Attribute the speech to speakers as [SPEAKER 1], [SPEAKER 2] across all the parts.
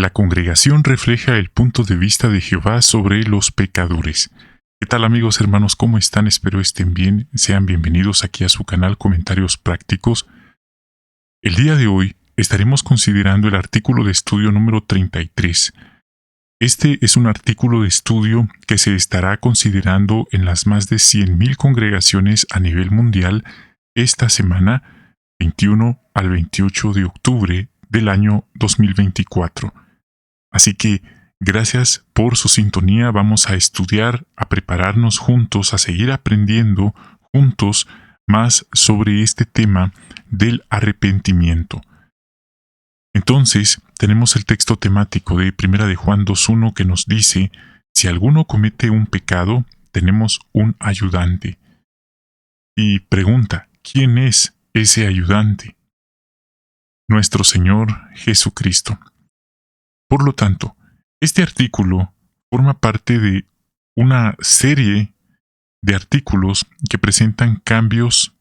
[SPEAKER 1] La congregación refleja el punto de vista de Jehová sobre los pecadores. ¿Qué tal, amigos, hermanos? ¿Cómo están? Espero estén bien. Sean bienvenidos aquí a su canal Comentarios Prácticos. El día de hoy estaremos considerando el artículo de estudio número 33. Este es un artículo de estudio que se estará considerando en las más de 100,000 congregaciones a nivel mundial esta semana, 21 al 28 de octubre del año 2024. Así que, gracias por su sintonía. Vamos a estudiar, a prepararnos juntos, a seguir aprendiendo juntos más sobre este tema del arrepentimiento. Entonces, tenemos el texto temático de 1 de Juan 2:1 que nos dice: si alguno comete un pecado, tenemos un ayudante. Y pregunta, ¿quién es ese ayudante? Nuestro Señor Jesucristo. Por lo tanto, este artículo forma parte de una serie de artículos que presentan cambios,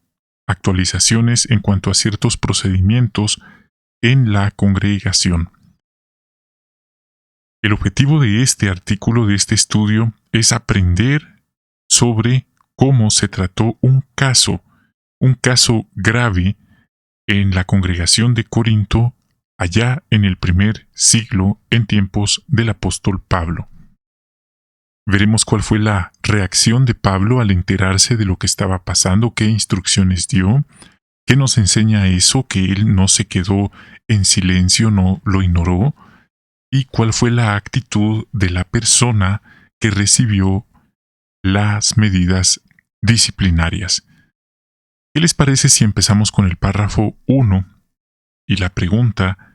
[SPEAKER 1] actualizaciones en cuanto a ciertos procedimientos en la congregación. El objetivo de este artículo, de este estudio, es aprender sobre cómo se trató un caso grave en la congregación de Corinto, allá en el primer siglo, en tiempos del apóstol Pablo. Veremos cuál fue la reacción de Pablo al enterarse de lo que estaba pasando, qué instrucciones dio, qué nos enseña eso, que él no se quedó en silencio, no lo ignoró, y cuál fue la actitud de la persona que recibió las medidas disciplinarias. ¿Qué les parece si empezamos con el párrafo 1 y la pregunta: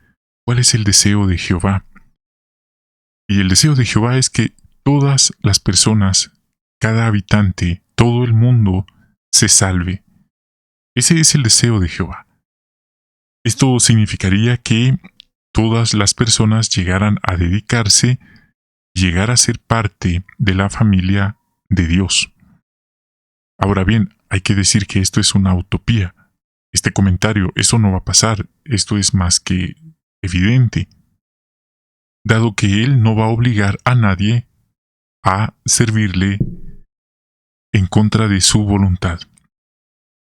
[SPEAKER 1] ¿cuál es el deseo de Jehová? Y el deseo de Jehová es que todas las personas, cada habitante, todo el mundo se salve. Ese es el deseo de Jehová. Esto significaría que todas las personas llegaran a dedicarse, llegar a ser parte de la familia de Dios. Ahora bien, hay que decir que esto es una utopía. Este comentario, eso no va a pasar, esto es más que evidente, dado que Él no va a obligar a nadie a servirle en contra de su voluntad.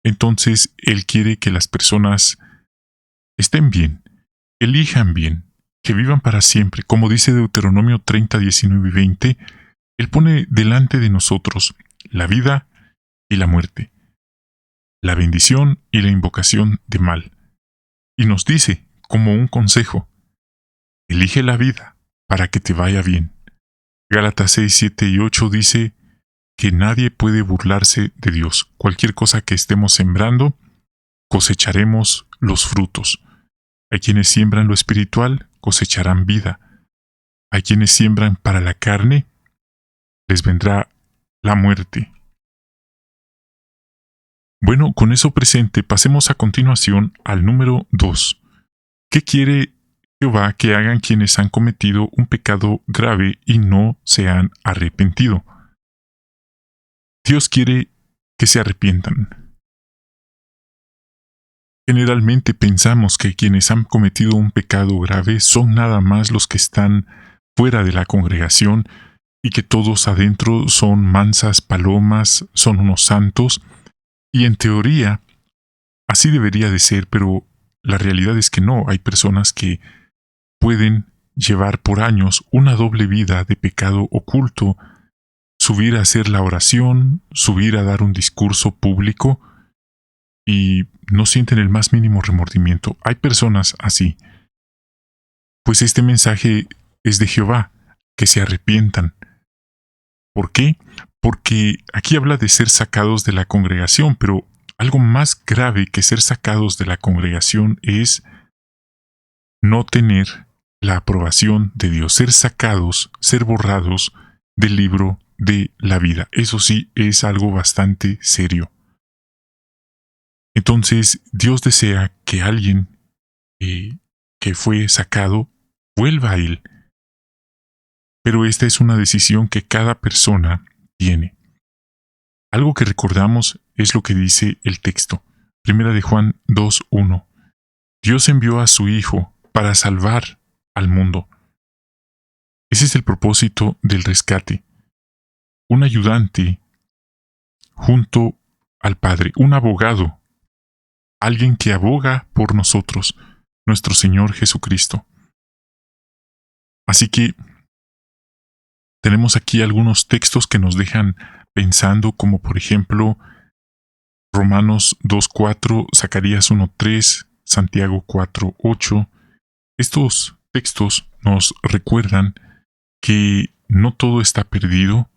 [SPEAKER 1] Entonces, Él quiere que las personas estén bien, elijan bien, que vivan para siempre. Como dice Deuteronomio 30, 19 y 20, Él pone delante de nosotros la vida y la muerte, la bendición y la invocación de mal. Y nos dice, como un consejo: elige la vida para que te vaya bien. Gálatas 6, 7 y 8 dice que nadie puede burlarse de Dios. Cualquier cosa que estemos sembrando, cosecharemos los frutos. Hay quienes siembran lo espiritual, cosecharán vida. Hay quienes siembran para la carne, les vendrá la muerte. Bueno, con eso presente, pasemos a continuación al número 2. ¿Qué quiere Jehová que hagan quienes han cometido un pecado grave y no se han arrepentido? Dios quiere que se arrepientan. Generalmente pensamos que quienes han cometido un pecado grave son nada más los que están fuera de la congregación y que todos adentro son mansas palomas, son unos santos, y en teoría así debería de ser, pero la realidad es que no. Hay personas que pueden llevar por años una doble vida de pecado oculto, subir a hacer la oración, subir a dar un discurso público y no sienten el más mínimo remordimiento. Hay personas así. Pues este mensaje es de Jehová, que se arrepientan. ¿Por qué? Porque aquí habla de ser sacados de la congregación, pero algo más grave que ser sacados de la congregación es no tener la aprobación de Dios, ser sacados, ser borrados del libro de la vida. Eso sí es algo bastante serio. Entonces, Dios desea que alguien que fue sacado vuelva a Él. Pero esta es una decisión que cada persona tiene. Algo que recordamos es lo que dice el texto. 1 de Juan 2:1. Dios envió a su Hijo para salvar al mundo. Ese es el propósito del rescate. Un ayudante junto al Padre, un abogado, alguien que aboga por nosotros, nuestro Señor Jesucristo. Así que tenemos aquí algunos textos que nos dejan pensando, como por ejemplo Romanos 2:4, Zacarías 1:3, Santiago 4:8. Estos textos nos recuerdan que no todo está perdido.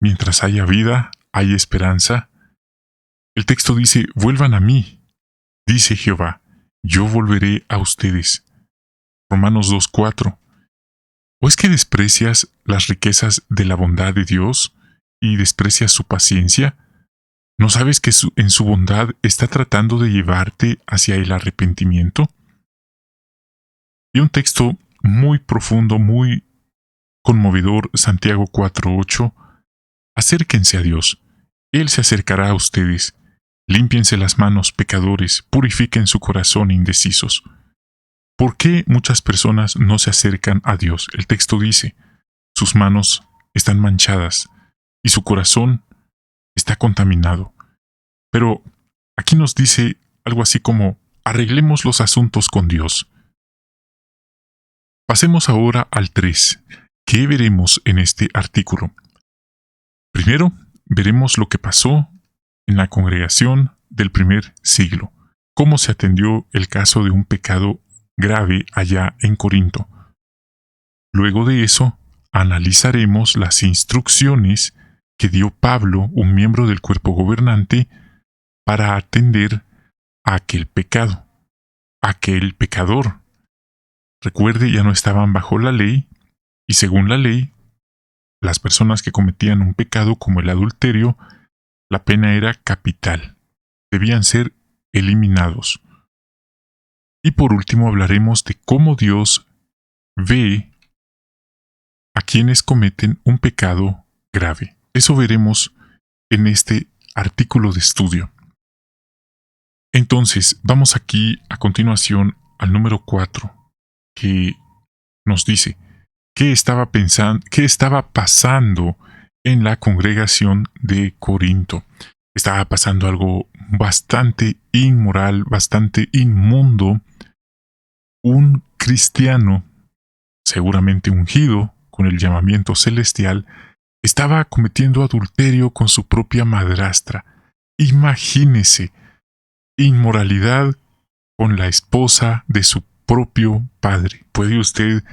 [SPEAKER 1] Mientras haya vida, hay esperanza. El texto dice, vuelvan a mí, dice Jehová, yo volveré a ustedes. Romanos 2:4. ¿O es que desprecias las riquezas de la bondad de Dios y desprecias su paciencia? ¿No sabes que en su bondad está tratando de llevarte hacia el arrepentimiento? Y un texto muy profundo, muy conmovedor, Santiago 4:8. Acérquense a Dios, Él se acercará a ustedes. Límpiense las manos, pecadores, purifiquen su corazón, indecisos. ¿Por qué muchas personas no se acercan a Dios? El texto dice, sus manos están manchadas y su corazón está contaminado. Pero aquí nos dice algo así como, arreglemos los asuntos con Dios. Pasemos ahora al 3. ¿Qué veremos en este artículo? Primero, veremos lo que pasó en la congregación del primer siglo, cómo se atendió el caso de un pecado grave allá en Corinto. Luego de eso, analizaremos las instrucciones que dio Pablo, un miembro del cuerpo gobernante, para atender a aquel pecado, aquel pecador. Recuerde, ya no estaban bajo la ley, y según la ley, las personas que cometían un pecado como el adulterio, la pena era capital. Debían ser eliminados. Y por último hablaremos de cómo Dios ve a quienes cometen un pecado grave. Eso veremos en este artículo de estudio. Entonces, vamos aquí a continuación al número 4, que nos dice qué estaba pasando en la congregación de Corinto. Estaba pasando algo bastante inmoral, bastante inmundo. Un cristiano, seguramente ungido con el llamamiento celestial, estaba cometiendo adulterio con su propia madrastra. Imagínese, inmoralidad con la esposa de su propio padre. ¿Puede usted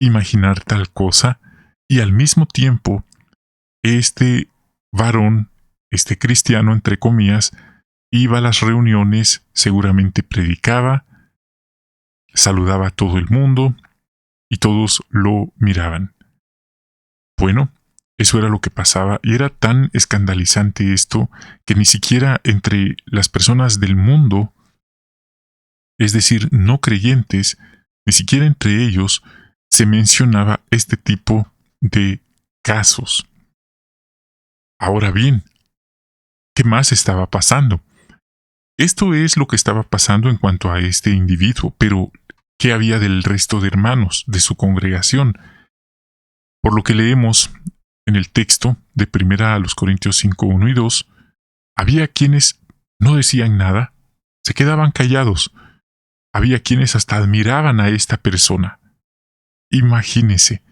[SPEAKER 1] imaginar tal cosa? Y al mismo tiempo, este varón, este cristiano, entre comillas, iba a las reuniones, seguramente predicaba, saludaba a todo el mundo y todos lo miraban. Bueno, eso era lo que pasaba y era tan escandalizante esto que ni siquiera entre las personas del mundo, es decir, no creyentes, ni siquiera entre ellos se mencionaba este tipo de casos. Ahora bien, ¿qué más estaba pasando? Esto es lo que estaba pasando en cuanto a este individuo, pero ¿qué había del resto de hermanos de su congregación? Por lo que leemos en el texto de 1 Corintios 5, 1 y 2, había quienes no decían nada, se quedaban callados. Había quienes hasta admiraban a esta persona. Imagínese.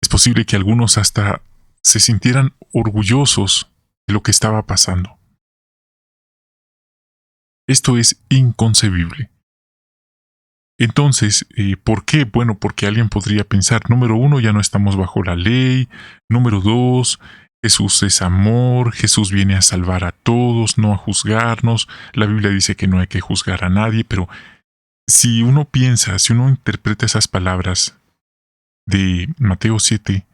[SPEAKER 1] Es posible que algunos hasta se sintieran orgullosos de lo que estaba pasando. Esto es inconcebible. Entonces, ¿por qué? Bueno, porque alguien podría pensar, número 1, ya no estamos bajo la ley. Número 2, Jesús es amor, Jesús viene a salvar a todos, no a juzgarnos. La Biblia dice que no hay que juzgar a nadie, pero si uno piensa, si uno interpreta esas palabras de Mateo 7,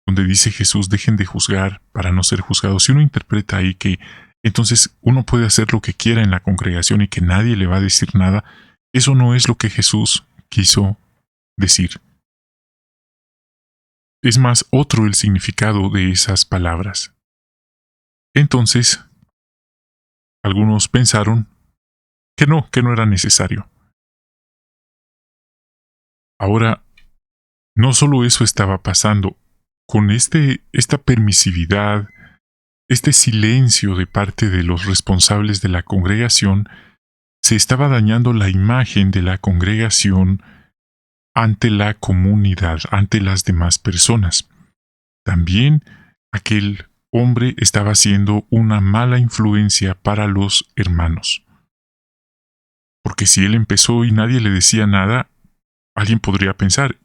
[SPEAKER 1] donde dice Jesús, dejen de juzgar para no ser juzgados, si uno interpreta ahí que entonces uno puede hacer lo que quiera en la congregación y que nadie le va a decir nada, eso no es lo que Jesús quiso decir. Es más otro el significado de esas palabras. Entonces, algunos pensaron que no era necesario. Ahora, No solo eso estaba pasando, con esta permisividad, este silencio de parte de los responsables de la congregación, se estaba dañando la imagen de la congregación ante la comunidad, ante las demás personas. También aquel hombre estaba siendo una mala influencia para los hermanos. Porque si él empezó y nadie le decía nada, alguien podría pensar,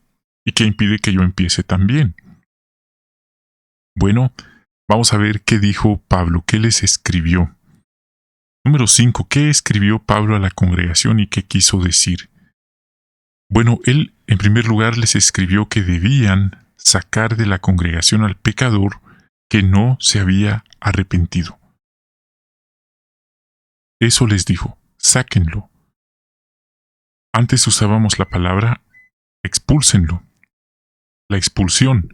[SPEAKER 1] ¿y qué impide que yo empiece también? Bueno, vamos a ver qué dijo Pablo, qué les escribió. Número 5. ¿Qué escribió Pablo a la congregación y qué quiso decir? Bueno, él en primer lugar les escribió que debían sacar de la congregación al pecador que no se había arrepentido. Eso les dijo, sáquenlo. Antes usábamos la palabra expúlsenlo, la expulsión.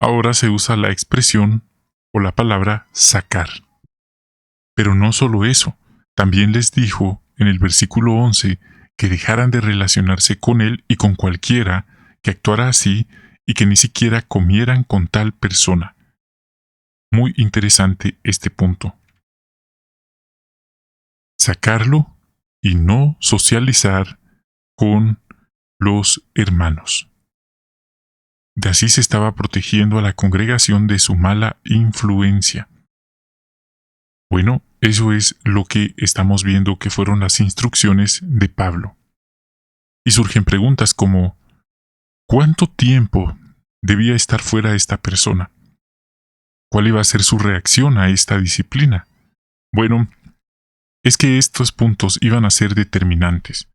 [SPEAKER 1] Ahora se usa la expresión o la palabra sacar. Pero no solo eso, también les dijo en el versículo 11 que dejaran de relacionarse con él y con cualquiera que actuara así y que ni siquiera comieran con tal persona. Muy interesante este punto. Sacarlo y no socializar con los hermanos. De así se estaba protegiendo a la congregación de su mala influencia. Bueno, eso es lo que estamos viendo que fueron las instrucciones de Pablo. Y surgen preguntas como, ¿cuánto tiempo debía estar fuera esta persona? ¿Cuál iba a ser su reacción a esta disciplina? Bueno, es que estos puntos iban a ser determinantes.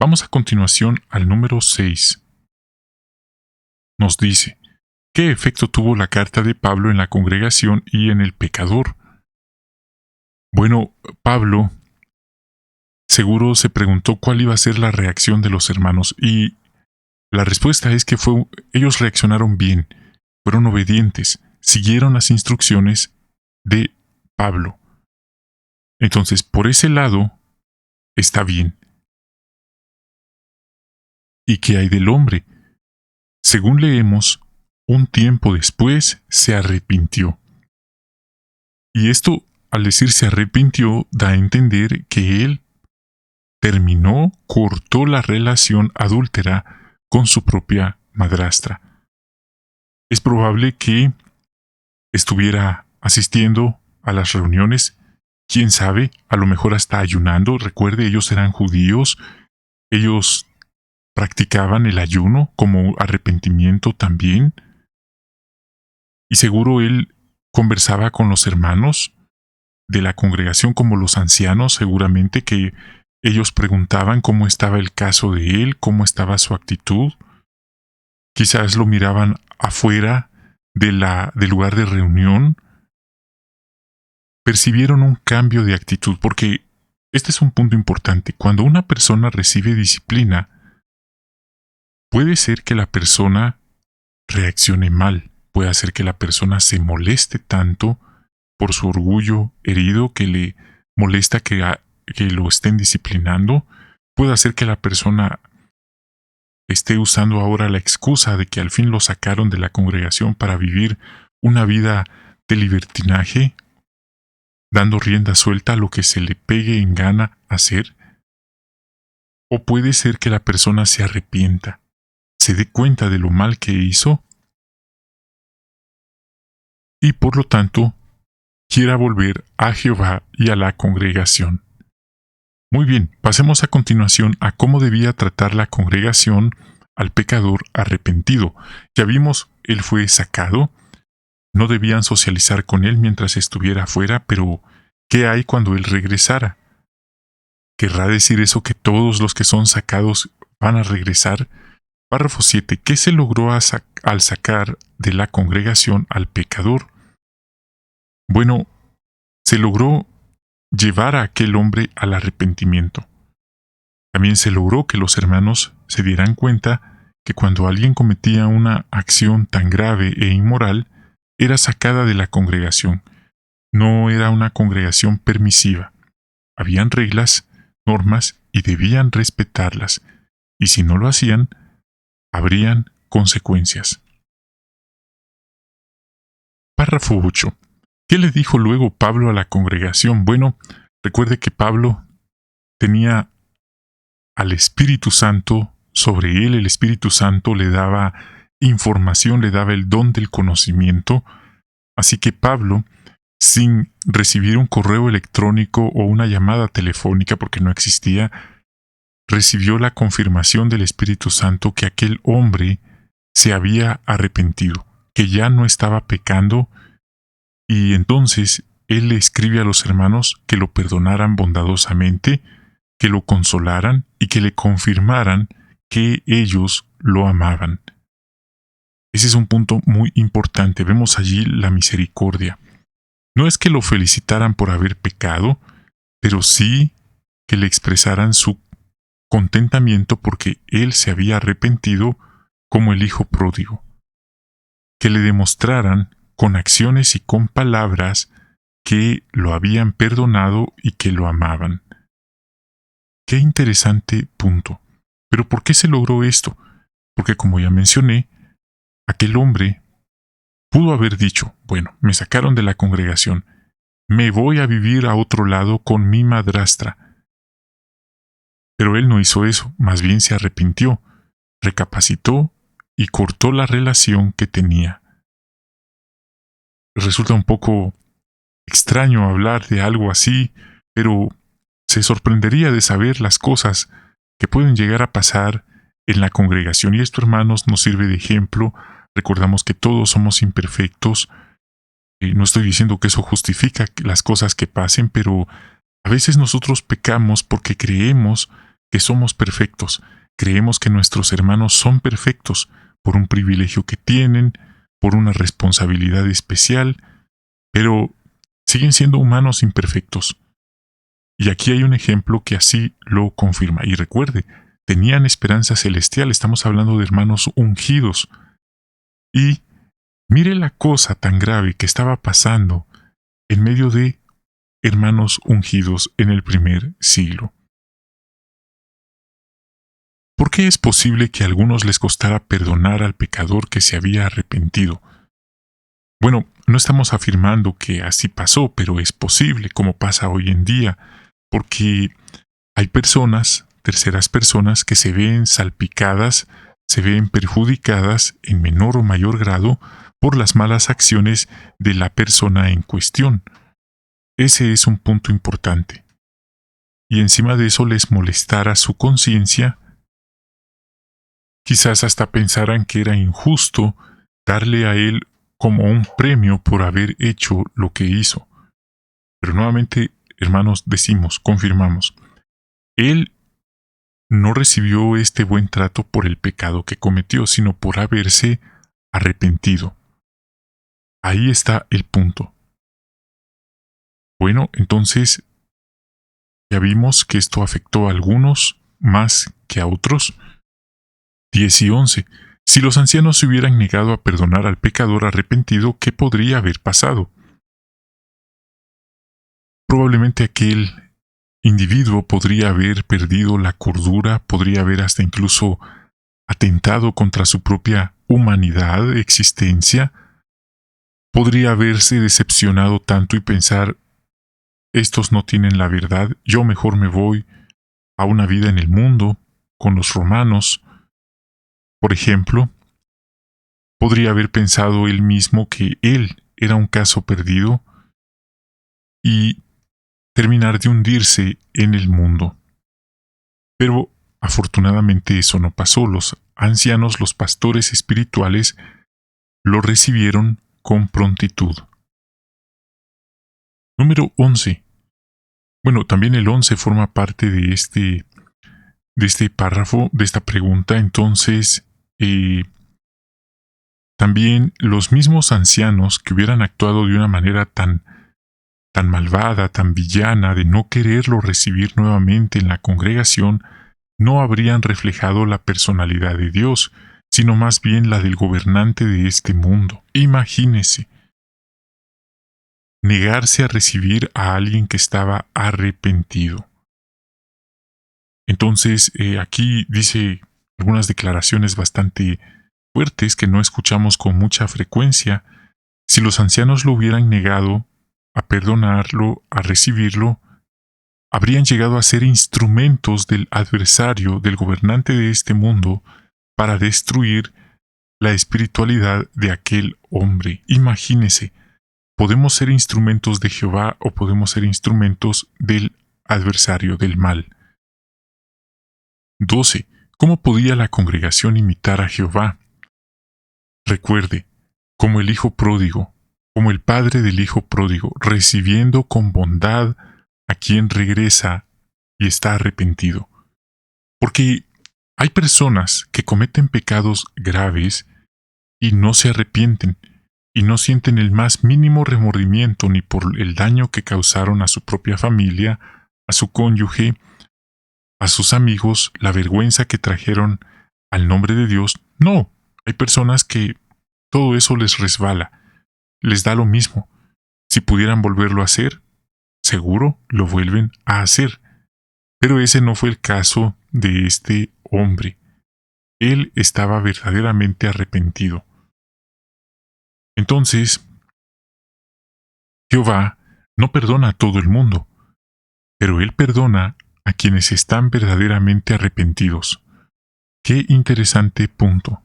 [SPEAKER 1] Vamos a continuación al número 6. Nos dice, ¿qué efecto tuvo la carta de Pablo en la congregación y en el pecador? Bueno, Pablo seguro se preguntó cuál iba a ser la reacción de los hermanos y la respuesta es que ellos reaccionaron bien, fueron obedientes, siguieron las instrucciones de Pablo. Entonces, por ese lado, está bien. ¿Y qué hay del hombre? Según leemos, un tiempo después se arrepintió. Y esto, al decir se arrepintió, da a entender que él cortó la relación adúltera con su propia madrastra. Es probable que estuviera asistiendo a las reuniones, quién sabe, a lo mejor hasta ayunando. Recuerde, ellos eran judíos, ellos practicaban el ayuno como arrepentimiento también. Y seguro él conversaba con los hermanos de la congregación como los ancianos, seguramente que ellos preguntaban cómo estaba el caso de él, cómo estaba su actitud. Quizás lo miraban afuera del lugar de reunión. Percibieron un cambio de actitud, porque este es un punto importante. Cuando una persona recibe disciplina, puede ser que la persona reaccione mal, puede hacer que la persona se moleste tanto por su orgullo herido que le molesta que lo estén disciplinando, puede hacer que la persona esté usando ahora la excusa de que al fin lo sacaron de la congregación para vivir una vida de libertinaje, dando rienda suelta a lo que se le pegue en gana hacer. O puede ser que la persona se arrepienta, se dé cuenta de lo mal que hizo y por lo tanto quiera volver a Jehová y a la congregación. Muy bien, pasemos a continuación a cómo debía tratar la congregación al pecador arrepentido. Ya vimos, él fue sacado, no debían socializar con él mientras estuviera afuera, pero ¿qué hay cuando él regresara? ¿Querrá decir eso que todos los que son sacados van a regresar? Párrafo 7. ¿Qué se logró al sacar de la congregación al pecador? Bueno, se logró llevar a aquel hombre al arrepentimiento. También se logró que los hermanos se dieran cuenta que cuando alguien cometía una acción tan grave e inmoral, era sacada de la congregación. No era una congregación permisiva. Habían reglas, normas y debían respetarlas. Y si no lo hacían, habrían consecuencias. Párrafo 8. ¿Qué le dijo luego Pablo a la congregación? Bueno, recuerde que Pablo tenía al Espíritu Santo sobre él. El Espíritu Santo le daba información, le daba el don del conocimiento. Así que Pablo, sin recibir un correo electrónico o una llamada telefónica, porque no existía, recibió la confirmación del Espíritu Santo que aquel hombre se había arrepentido, que ya no estaba pecando, y entonces él le escribe a los hermanos que lo perdonaran bondadosamente, que lo consolaran y que le confirmaran que ellos lo amaban. Ese es un punto muy importante. Vemos allí la misericordia. No es que lo felicitaran por haber pecado, pero sí que le expresaran su contentamiento porque él se había arrepentido como el hijo pródigo. Que le demostraran con acciones y con palabras que lo habían perdonado y que lo amaban. Qué interesante punto. ¿Pero por qué se logró esto? Porque, como ya mencioné, aquel hombre pudo haber dicho, bueno, me sacaron de la congregación, me voy a vivir a otro lado con mi madrastra. Pero él no hizo eso, más bien se arrepintió, recapacitó y cortó la relación que tenía. Resulta un poco extraño hablar de algo así, pero se sorprendería de saber las cosas que pueden llegar a pasar en la congregación. Y esto, hermanos, nos sirve de ejemplo. Recordamos que todos somos imperfectos. No estoy diciendo que eso justifica las cosas que pasen, pero a veces nosotros pecamos porque creemos que somos perfectos. Creemos que nuestros hermanos son perfectos por un privilegio que tienen, por una responsabilidad especial, pero siguen siendo humanos imperfectos. Y aquí hay un ejemplo que así lo confirma. Y recuerde, tenían esperanza celestial. Estamos hablando de hermanos ungidos. Y mire la cosa tan grave que estaba pasando en medio de hermanos ungidos en el primer siglo. ¿Por qué es posible que a algunos les costara perdonar al pecador que se había arrepentido? Bueno, no estamos afirmando que así pasó, pero es posible, como pasa hoy en día, porque hay personas, terceras personas, que se ven salpicadas, se ven perjudicadas en menor o mayor grado por las malas acciones de la persona en cuestión. Ese es un punto importante. Y encima de eso les molestara su conciencia. Quizás hasta pensaran que era injusto darle a él como un premio por haber hecho lo que hizo. Pero nuevamente, hermanos, decimos, confirmamos, él no recibió este buen trato por el pecado que cometió, sino por haberse arrepentido. Ahí está el punto. Bueno, entonces ya vimos que esto afectó a algunos más que a otros. 10 y 11. Si los ancianos se hubieran negado a perdonar al pecador arrepentido, ¿qué podría haber pasado? Probablemente aquel individuo podría haber perdido la cordura, podría haber hasta incluso atentado contra su propia humanidad, existencia, podría haberse decepcionado tanto y pensar, estos no tienen la verdad, yo mejor me voy a una vida en el mundo, con los romanos. Por ejemplo, podría haber pensado él mismo que él era un caso perdido y terminar de hundirse en el mundo. Pero afortunadamente eso no pasó. Los ancianos, los pastores espirituales, lo recibieron con prontitud. Número 11. Bueno, también el 11 forma parte de este párrafo, de esta pregunta. Entonces, también los mismos ancianos que hubieran actuado de una manera tan malvada, tan villana, de no quererlo recibir nuevamente en la congregación, no habrían reflejado la personalidad de Dios, sino más bien la del gobernante de este mundo. Imagínese negarse a recibir a alguien que estaba arrepentido. Entonces, aquí dice algunas declaraciones bastante fuertes que no escuchamos con mucha frecuencia, si los ancianos lo hubieran negado a perdonarlo, a recibirlo, habrían llegado a ser instrumentos del adversario, del gobernante de este mundo, para destruir la espiritualidad de aquel hombre. Imagínese, podemos ser instrumentos de Jehová o podemos ser instrumentos del adversario, del mal. 12. ¿Cómo podía la congregación imitar a Jehová? Recuerde, como el hijo pródigo, como el padre del hijo pródigo, recibiendo con bondad a quien regresa y está arrepentido. Porque hay personas que cometen pecados graves y no se arrepienten, y no sienten el más mínimo remordimiento ni por el daño que causaron a su propia familia, a su cónyuge, a sus amigos, la vergüenza que trajeron al nombre de Dios. No, hay personas que todo eso les resbala, les da lo mismo. Si pudieran volverlo a hacer, seguro lo vuelven a hacer. Pero ese no fue el caso de este hombre. Él estaba verdaderamente arrepentido. Entonces, Jehová no perdona a todo el mundo, pero Él perdona a quienes están verdaderamente arrepentidos. Qué interesante punto.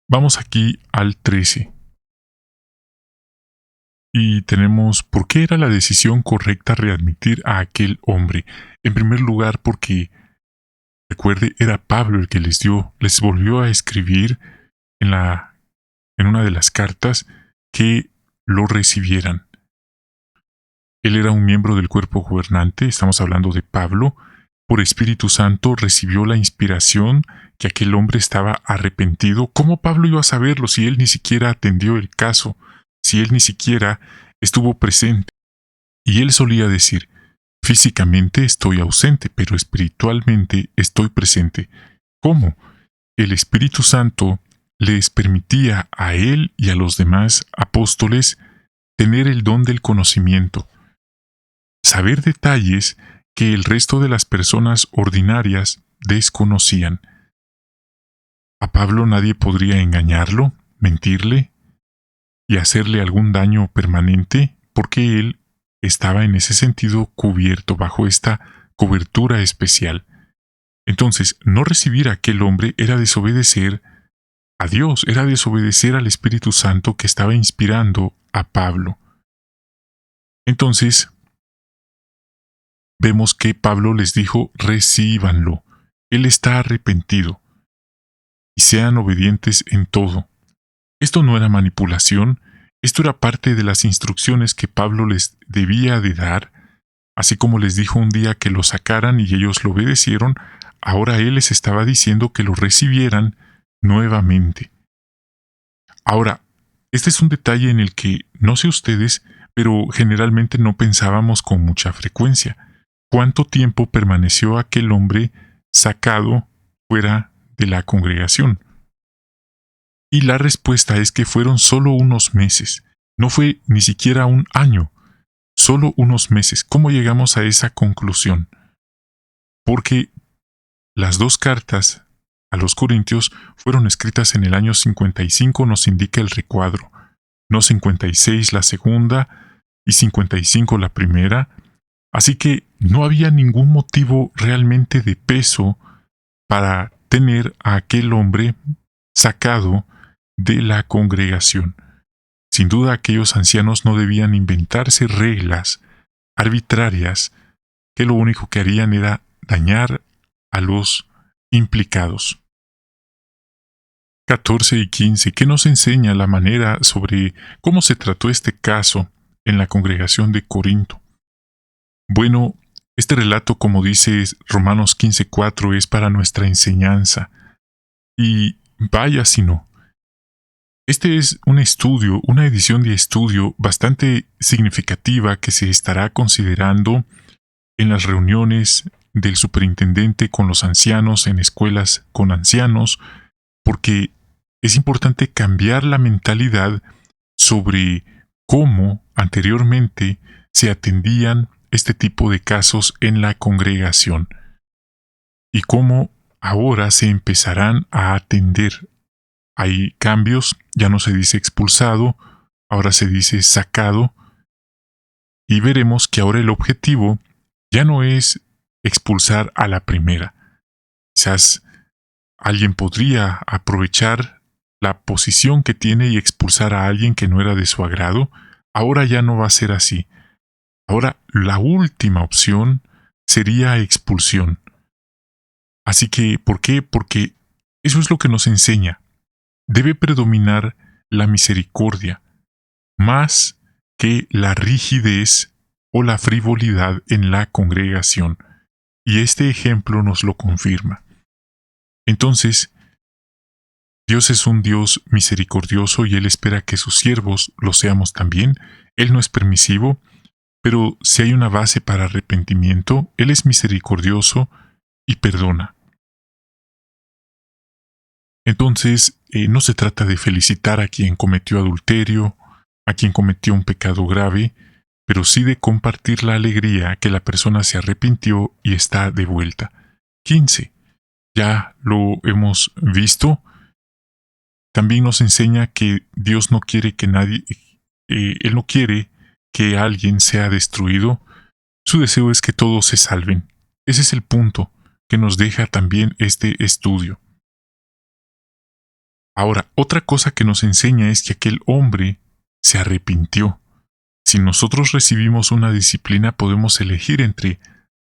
[SPEAKER 1] Vamos aquí al 13. Y tenemos por qué era la decisión correcta readmitir a aquel hombre. En primer lugar, porque, recuerde, era Pablo el que les volvió a escribir en una de las cartas que lo recibieran. Él era un miembro del cuerpo gobernante, estamos hablando de Pablo. Por Espíritu Santo recibió la inspiración que aquel hombre estaba arrepentido. ¿Cómo Pablo iba a saberlo si él ni siquiera atendió el caso, si él ni siquiera estuvo presente? Y él solía decir, físicamente estoy ausente, pero espiritualmente estoy presente. ¿Cómo? El Espíritu Santo les permitía a él y a los demás apóstoles tener el don del conocimiento, saber detalles que el resto de las personas ordinarias desconocían. A Pablo nadie podría engañarlo, mentirle y hacerle algún daño permanente, porque él estaba en ese sentido cubierto bajo esta cobertura especial. Entonces, no recibir a aquel hombre era desobedecer a Dios, era desobedecer al Espíritu Santo que estaba inspirando a Pablo. Entonces, vemos que Pablo les dijo, recíbanlo. Él está arrepentido. Y sean obedientes en todo. Esto no era manipulación, esto era parte de las instrucciones que Pablo les debía de dar, así como les dijo un día que lo sacaran y ellos lo obedecieron, ahora él les estaba diciendo que lo recibieran nuevamente. Ahora, este es un detalle en el que, no sé ustedes, pero generalmente no pensábamos con mucha frecuencia. ¿Cuánto tiempo permaneció aquel hombre sacado fuera de la congregación? Y la respuesta es que fueron solo unos meses. No fue ni siquiera un año, solo unos meses. ¿Cómo llegamos a esa conclusión? Porque las dos cartas a los Corintios fueron escritas en el año 55, nos indica el recuadro, no 56 la segunda y 55 la primera, así que no había ningún motivo realmente de peso para tener a aquel hombre sacado de la congregación. Sin duda aquellos ancianos no debían inventarse reglas arbitrarias que lo único que harían era dañar a los implicados. 14 y 15. ¿Qué nos enseña la manera sobre cómo se trató este caso en la congregación de Corinto? Bueno, este relato, como dice Romanos 15:4, es para nuestra enseñanza. Y vaya si no. Este es un estudio, una edición de estudio bastante significativa que se estará considerando en las reuniones del superintendente con los ancianos, en escuelas con ancianos, porque es importante cambiar la mentalidad sobre cómo anteriormente se atendían este tipo de casos en la congregación y cómo ahora se empezarán a atender. Hay cambios, ya no se dice expulsado, ahora se dice sacado, y veremos que ahora el objetivo ya no es expulsar a la primera. Quizás alguien podría aprovechar la posición que tiene y expulsar a alguien que no era de su agrado. Ahora ya no va a ser así. Ahora la última opción sería expulsión. Así que, ¿por qué? Porque eso es lo que nos enseña. Debe predominar la misericordia, más que la rigidez o la frivolidad en la congregación. Y este ejemplo nos lo confirma. Entonces, Dios es un Dios misericordioso y Él espera que sus siervos lo seamos también. Él no es permisivo, pero si hay una base para arrepentimiento, Él es misericordioso y perdona. Entonces, no se trata de felicitar a quien cometió adulterio, a quien cometió un pecado grave, pero sí de compartir la alegría que la persona se arrepintió y está de vuelta. 15. Ya lo hemos visto. También nos enseña que Dios no quiere que nadie, Él no quiere que alguien sea destruido. Su deseo es que todos se salven. Ese es el punto que nos deja también este estudio. Ahora, otra cosa que nos enseña es que aquel hombre se arrepintió. Si nosotros recibimos una disciplina, podemos elegir entre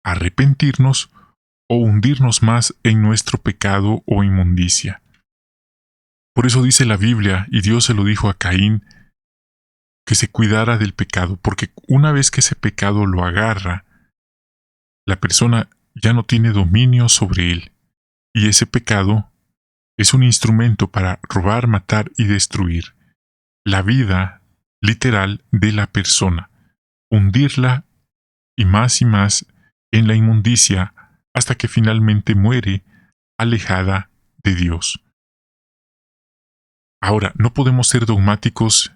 [SPEAKER 1] arrepentirnos o hundirnos más en nuestro pecado o inmundicia. Por eso dice la Biblia, y Dios se lo dijo a Caín, que se cuidara del pecado, porque una vez que ese pecado lo agarra, la persona ya no tiene dominio sobre él, y ese pecado es un instrumento para robar, matar y destruir la vida literal de la persona, hundirla y más en la inmundicia hasta que finalmente muere alejada de Dios. Ahora, no podemos ser dogmáticos,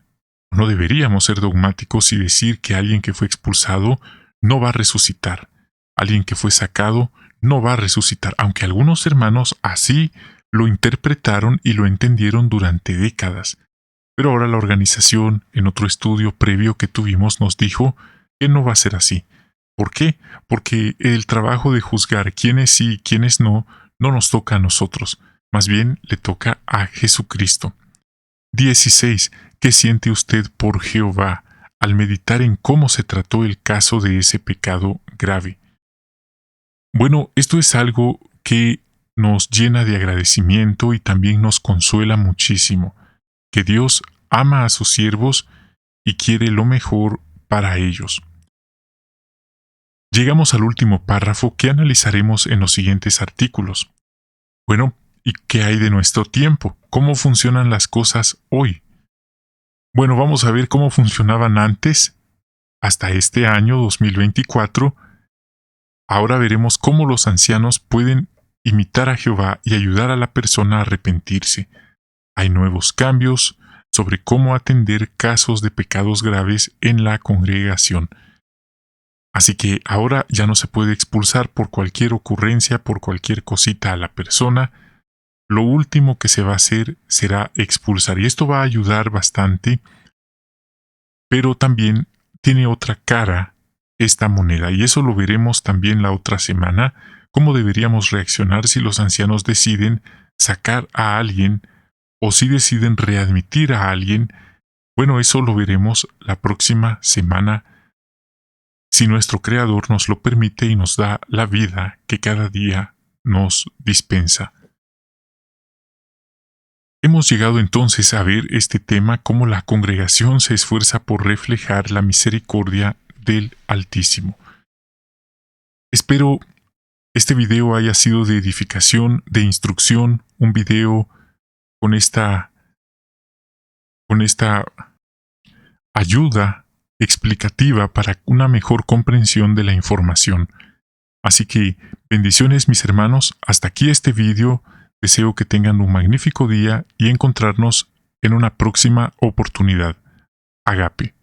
[SPEAKER 1] no deberíamos ser dogmáticos y decir que alguien que fue expulsado no va a resucitar, alguien que fue sacado no va a resucitar, aunque algunos hermanos así lo interpretaron y lo entendieron durante décadas. Pero ahora la organización, en otro estudio previo que tuvimos, nos dijo que no va a ser así. ¿Por qué? Porque el trabajo de juzgar quiénes sí y quiénes no nos toca a nosotros, más bien le toca a Jesucristo. 16. ¿Qué siente usted por Jehová al meditar en cómo se trató el caso de ese pecado grave? Bueno, esto es algo que nos llena de agradecimiento y también nos consuela muchísimo, que Dios ama a sus siervos y quiere lo mejor para ellos. Llegamos al último párrafo que analizaremos en los siguientes artículos. Bueno, ¿y qué hay de nuestro tiempo? ¿Cómo funcionan las cosas hoy? Bueno, vamos a ver cómo funcionaban antes, hasta este año 2024. Ahora veremos cómo los ancianos pueden imitar a Jehová y ayudar a la persona a arrepentirse. Hay nuevos cambios sobre cómo atender casos de pecados graves en la congregación. Así que ahora ya no se puede expulsar por cualquier ocurrencia, por cualquier cosita a la persona. Lo último que se va a hacer será expulsar. Y esto va a ayudar bastante, pero también tiene otra cara esta moneda. Y eso lo veremos también la otra semana, cómo deberíamos reaccionar si los ancianos deciden sacar a alguien o si deciden readmitir a alguien. Bueno, eso lo veremos la próxima semana, si nuestro Creador nos lo permite y nos da la vida que cada día nos dispensa. Hemos llegado entonces a ver este tema, cómo la congregación se esfuerza por reflejar la misericordia del Altísimo. Espero este video haya sido de edificación, de instrucción, un video con esta ayuda explicativa para una mejor comprensión de la información. Así que, bendiciones mis hermanos, hasta aquí este video. Deseo que tengan un magnífico día y encontrarnos en una próxima oportunidad. Agape.